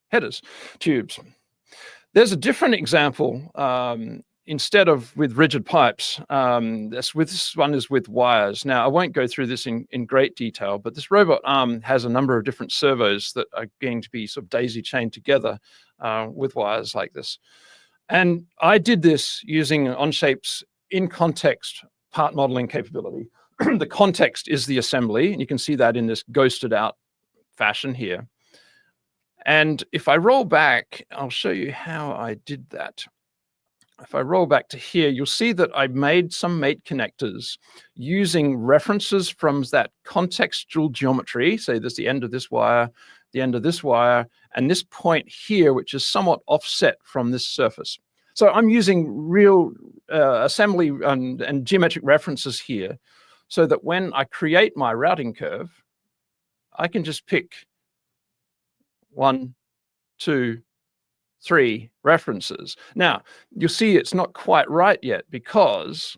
headers, tubes. There's a different example. Instead of with rigid pipes, this one is with wires. Now, I won't go through this in great detail, but this robot arm has a number of different servos that are going to be sort of daisy chained together with wires like this. And I did this using Onshape's in-context part modeling capability. The context is the assembly, and you can see that in this ghosted out fashion here. And if I roll back, I'll show you how I did that. If I roll back to here, you'll see that I made some mate connectors using references from that contextual geometry. So there's the end of this wire, the end of this wire, and this point here, which is somewhat offset from this surface. So I'm using real assembly and geometric references here, so that when I create my routing curve, I can just pick 1, 2, 3 references. Now, you'll see it's not quite right yet, because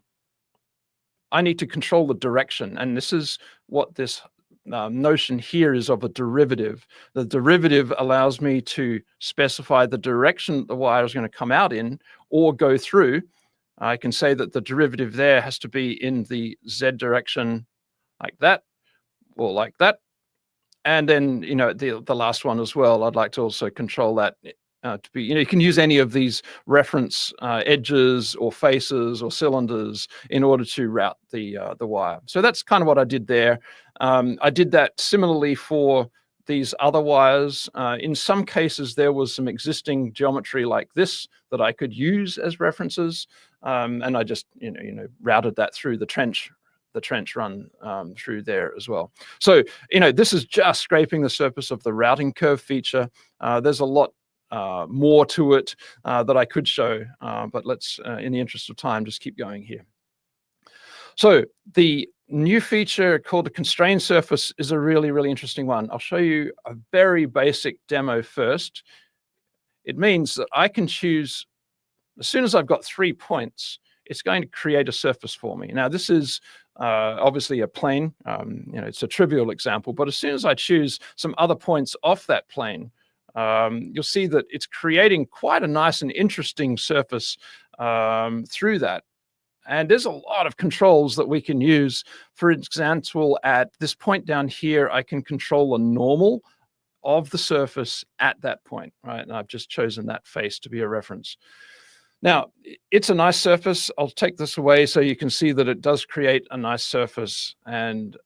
I need to control the direction. And this is what this notion here is of a derivative. The derivative allows me to specify the direction the wire is going to come out in or go through. I can say that the derivative there has to be in the Z direction like that, or like that. And then, the last one as well, I'd like to also control that to be, you can use any of these reference edges or faces or cylinders in order to route the wire. So that's kind of what I did there. I did that similarly for these other wires. In some cases, there was some existing geometry like this that I could use as references. And I just, routed that through the trench run through there as well. So, this is just scraping the surface of the routing curve feature. There's a lot more to it that I could show, but let's, in the interest of time, just keep going here. So the new feature called the constrained surface is a really, really interesting one. I'll show you a very basic demo first. It means that I can choose, as soon as I've got 3 points, it's going to create a surface for me. Now, this is obviously a plane. It's a trivial example, but as soon as I choose some other points off that plane, you'll see that it's creating quite a nice and interesting surface through that. And there's a lot of controls that we can use. For example, at this point down here, I can control a normal of the surface at that point, right? And I've just chosen that face to be a reference. Now, it's a nice surface. I'll take this away so you can see that it does create a nice surface, and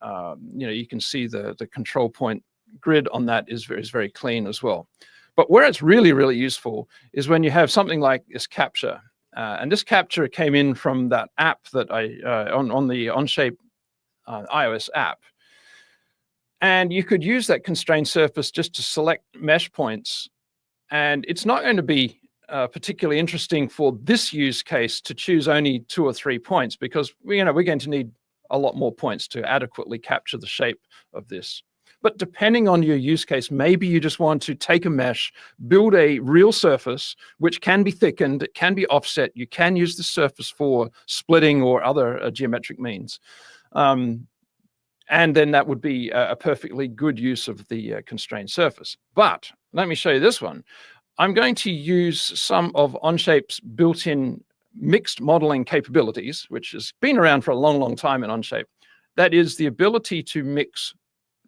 you can see the control point grid on that is very clean as well. But where it's really, really useful is when you have something like this capture. And this capture came in from that app that on the Onshape iOS app. And you could use that constrained surface just to select mesh points. And it's not going to be particularly interesting for this use case to choose only 2 or 3 points, because we're going to need a lot more points to adequately capture the shape of this. But depending on your use case, maybe you just want to take a mesh, build a real surface, which can be thickened, it can be offset. You can use the surface for splitting or other geometric means. And then that would be a perfectly good use of the constrained surface. But let me show you this one. I'm going to use some of Onshape's built-in mixed modeling capabilities, which has been around for a long, long time in Onshape. That is the ability to mix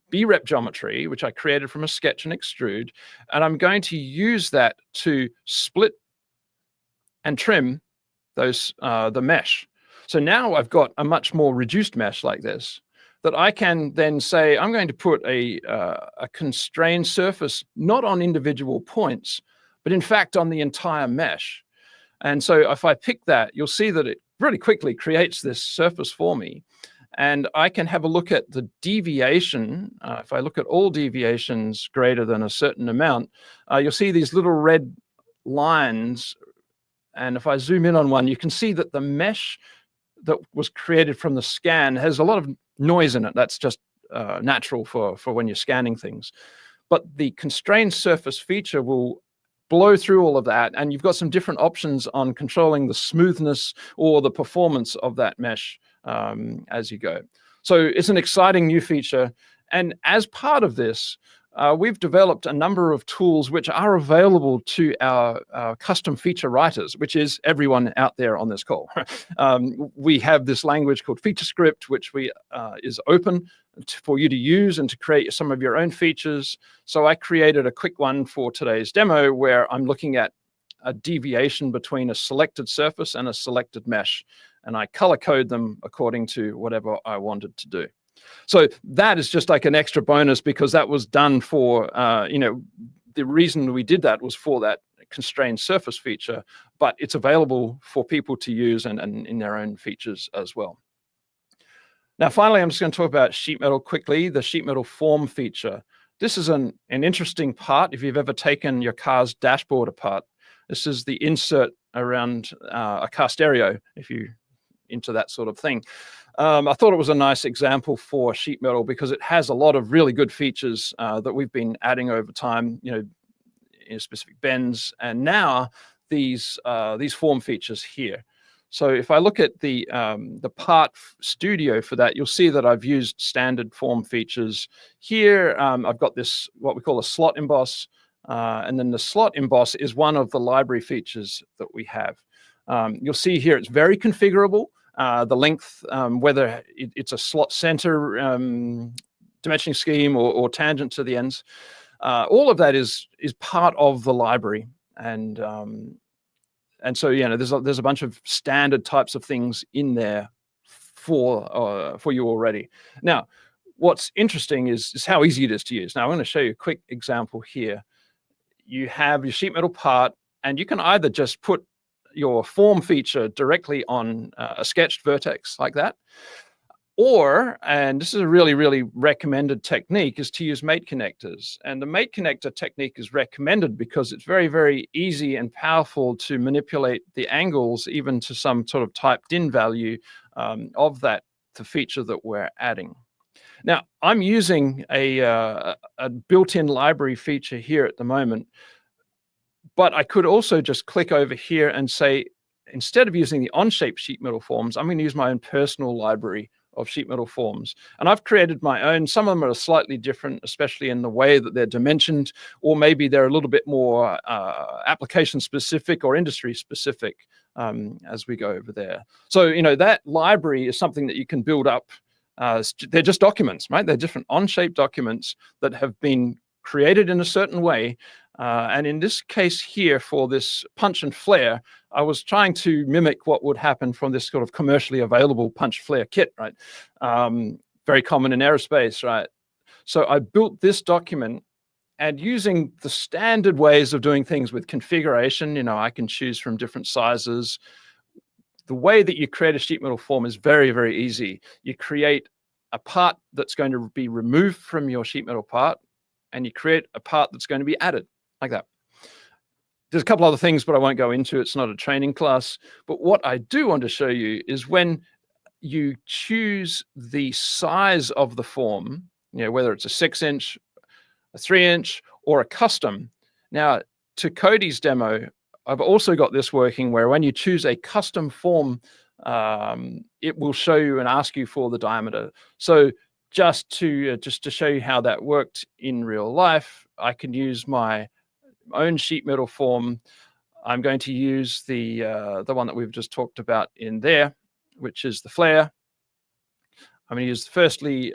B-rep geometry, which I created from a sketch and extrude, and I'm going to use that to split and trim those the mesh. So now I've got a much more reduced mesh like this, that I can then say, I'm going to put a constrained surface, not on individual points, but in fact on the entire mesh. And so if I pick that, you'll see that it really quickly creates this surface for me. And I can have a look at the deviation. If I look at all deviations greater than a certain amount, you'll see these little red lines. And if I zoom in on one, you can see that the mesh that was created from the scan has a lot of noise in it. That's just natural for when you're scanning things. But the constrained surface feature will blow through all of that, and you've got some different options on controlling the smoothness or the performance of that mesh as you go. So it's an exciting new feature. And as part of this, we've developed a number of tools which are available to our custom feature writers, which is everyone out there on this call. We have this language called FeatureScript, which is open for you to use and to create some of your own features. So I created a quick one for today's demo where I'm looking at a deviation between a selected surface and a selected mesh, and I color code them according to whatever I wanted to do. So that is just like an extra bonus, because that was done for, the reason we did that was for that constrained surface feature, but it's available for people to use and in their own features as well. Now, finally, I'm just going to talk about sheet metal quickly, the sheet metal form feature. This is an interesting part if you've ever taken your car's dashboard apart. This is the insert around a car stereo, if you're into that sort of thing. I thought it was a nice example for sheet metal because it has a lot of really good features that we've been adding over time, in specific bends, and now these form features here. So if I look at the part studio for that, you'll see that I've used standard form features here. I've got this, what we call a slot emboss, and then the slot emboss is one of the library features that we have. You'll see here it's very configurable. The length, whether it's a slot center dimensioning scheme or tangent to the ends, all of that is part of the library, and so there's a bunch of standard types of things in there for you already. Now, what's interesting is how easy it is to use. Now, I'm going to show you a quick example here. You have your sheet metal part, and you can either just put your form feature directly on a sketched vertex like that, or, and this is a really, really recommended technique, is to use mate connectors. And the mate connector technique is recommended because it's very, very easy and powerful to manipulate the angles, even to some sort of typed in value of the feature that we're adding. Now, I'm using a built-in library feature here at the moment, but I could also just click over here and say, instead of using the Onshape sheet metal forms, I'm going to use my own personal library of sheet metal forms. And I've created my own. Some of them are slightly different, especially in the way that they're dimensioned, or maybe they're a little bit more application specific or industry specific as we go over there. So, that library is something that you can build up. They're just documents, right? They're different Onshape documents that have been created in a certain way And in this case here, for this punch and flare, I was trying to mimic what would happen from this sort of commercially available punch flare kit, right? Very common in aerospace, right? So I built this document, and using the standard ways of doing things with configuration, I can choose from different sizes. The way that you create a sheet metal form is very, very easy. You create a part that's going to be removed from your sheet metal part, and you create a part that's going to be added, like that. There's a couple other things, but I won't go into. It's not a training class. But what I do want to show you is when you choose the size of the form, whether it's a 6-inch, a 3-inch, or a custom. Now, to Cody's demo, I've also got this working where when you choose a custom form, it will show you and ask you for the diameter. So just to show you how that worked in real life, I can use my own sheet metal form. I'm going to use the one that we've just talked about in there, which is the flare. I'm going to use firstly,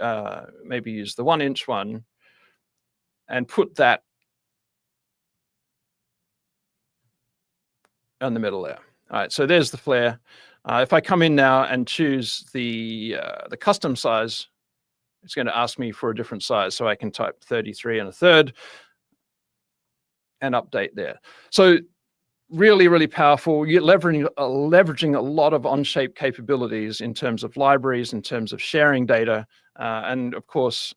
maybe use the 1-inch one and put that in the middle there. All right, so there's the flare. If I come in now and choose the custom size, it's going to ask me for a different size. So I can type 33 1/3 and update there. So really, really powerful. You're leveraging a lot of Onshape capabilities in terms of libraries, in terms of sharing data, and of course,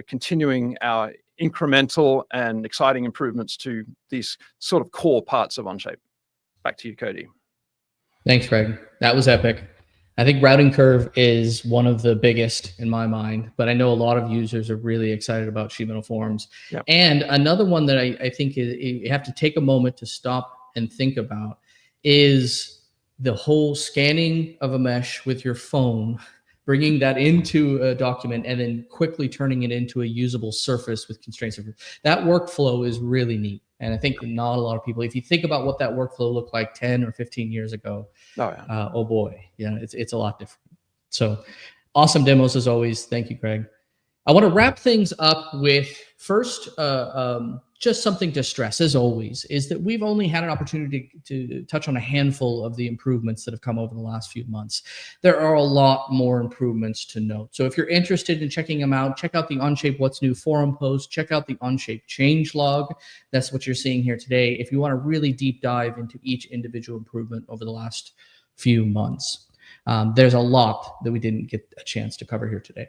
continuing our incremental and exciting improvements to these sort of core parts of Onshape. Back to you, Cody. Thanks, Greg. That was epic. I think routing curve is one of the biggest in my mind, but I know a lot of users are really excited about sheet metal forms. Yep. And another one that I think you have to take a moment to stop and think about is the whole scanning of a mesh with your phone, bringing that into a document and then quickly turning it into a usable surface with constraints. That workflow is really neat. And I think not a lot of people, if you think about what that workflow looked like 10 or 15 years ago, oh boy, it's a lot different. So awesome demos as always. Thank you, Greg. I want to wrap things up with first, just something to stress, as always, is that we've only had an opportunity to touch on a handful of the improvements that have come over the last few months. There are a lot more improvements to note. So if you're interested in checking them out, check out the Onshape What's New forum post, check out the Onshape changelog. That's what you're seeing here today. If you want to really deep dive into each individual improvement over the last few months, there's a lot that we didn't get a chance to cover here today.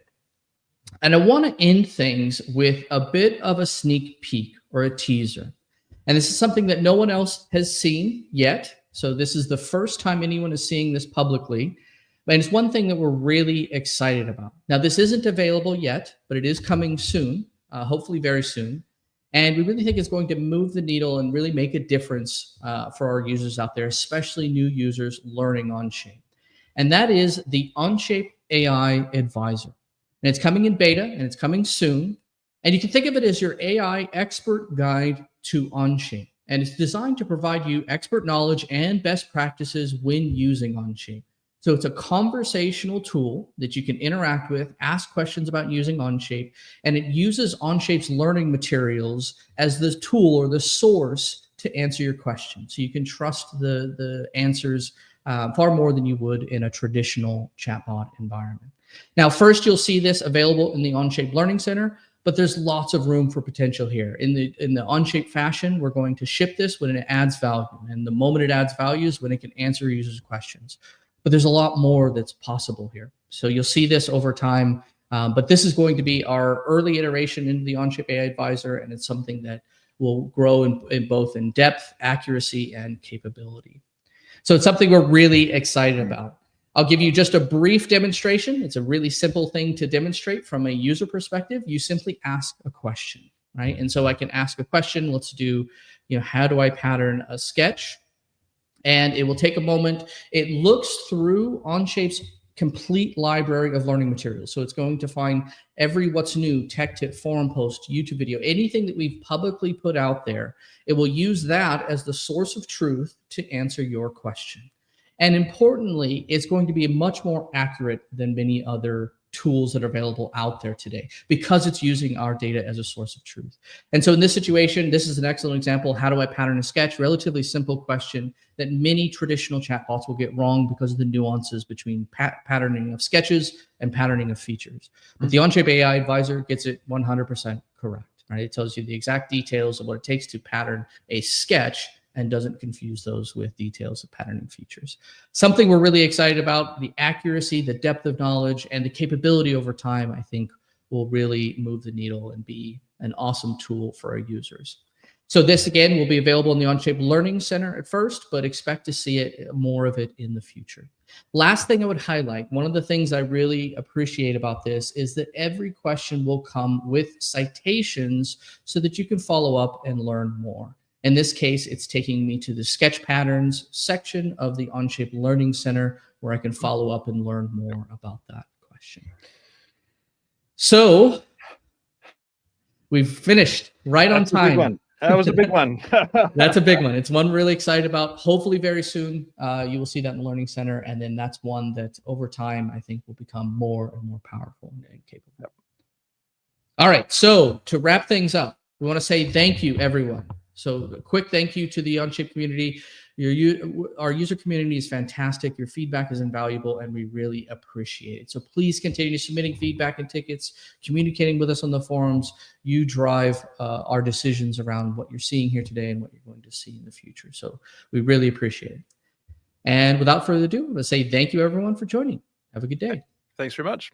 And I want to end things with a bit of a sneak peek or a teaser. And this is something that no one else has seen yet. So this is the first time anyone is seeing this publicly. And it's one thing that we're really excited about. Now, this isn't available yet, but it is coming soon, hopefully very soon. And we really think it's going to move the needle and really make a difference for our users out there, especially new users learning Onshape. And that is the Onshape AI Advisor. And it's coming in beta, and it's coming soon. And you can think of it as your AI expert guide to Onshape. And it's designed to provide you expert knowledge and best practices when using Onshape. So it's a conversational tool that you can interact with, ask questions about using Onshape, and it uses Onshape's learning materials as the tool or the source to answer your question. So you can trust the answers far more than you would in a traditional chatbot environment. Now, first, you'll see this available in the Onshape Learning Center, but there's lots of room for potential here. In the Onshape fashion, we're going to ship this when it adds value. And the moment it adds value is when it can answer users' questions. But there's a lot more that's possible here. So you'll see this over time. But this is going to be our early iteration into the Onshape AI Advisor, and it's something that will grow in both in depth, accuracy, and capability. So it's something we're really excited about. I'll give you just a brief demonstration. It's a really simple thing to demonstrate from a user perspective. You simply ask a question, right? And so I can ask a question. Let's do, how do I pattern a sketch? And it will take a moment. It looks through Onshape's complete library of learning materials. So it's going to find every what's new, tech tip, forum post, YouTube video, anything that we've publicly put out there. It will use that as the source of truth to answer your question. And importantly, it's going to be much more accurate than many other tools that are available out there today because it's using our data as a source of truth. And so in this situation, this is an excellent example. How do I pattern a sketch? Relatively simple question that many traditional chatbots will get wrong because of the nuances between patterning of sketches and patterning of features. But the Onshape AI advisor gets it 100% correct, right? It tells you the exact details of what it takes to pattern a sketch and doesn't confuse those with details of patterning features. Something we're really excited about, the accuracy, the depth of knowledge, and the capability over time, I think will really move the needle and be an awesome tool for our users. So this, again, will be available in the Onshape Learning Center at first, but expect to see it, more of it in the future. Last thing I would highlight, one of the things I really appreciate about this is that every question will come with citations so that you can follow up and learn more. In this case, it's taking me to the sketch patterns section of the Onshape Learning Center where I can follow up and learn more about that question. So we've finished right on time. That's a big one. That was a big one. That's a big one. It's one we're really excited about. Hopefully very soon, you will see that in the Learning Center. And then that's one that over time, I think will become more and more powerful and capable. Yep. All right. So to wrap things up, we want to say thank you, everyone. So a quick thank you to the Onshape community. Our user community is fantastic. Your feedback is invaluable, and we really appreciate it. So please continue submitting feedback and tickets, communicating with us on the forums. You drive our decisions around what you're seeing here today and what you're going to see in the future. So we really appreciate it. And without further ado, I'm going to say thank you, everyone, for joining. Have a good day. Thanks very much.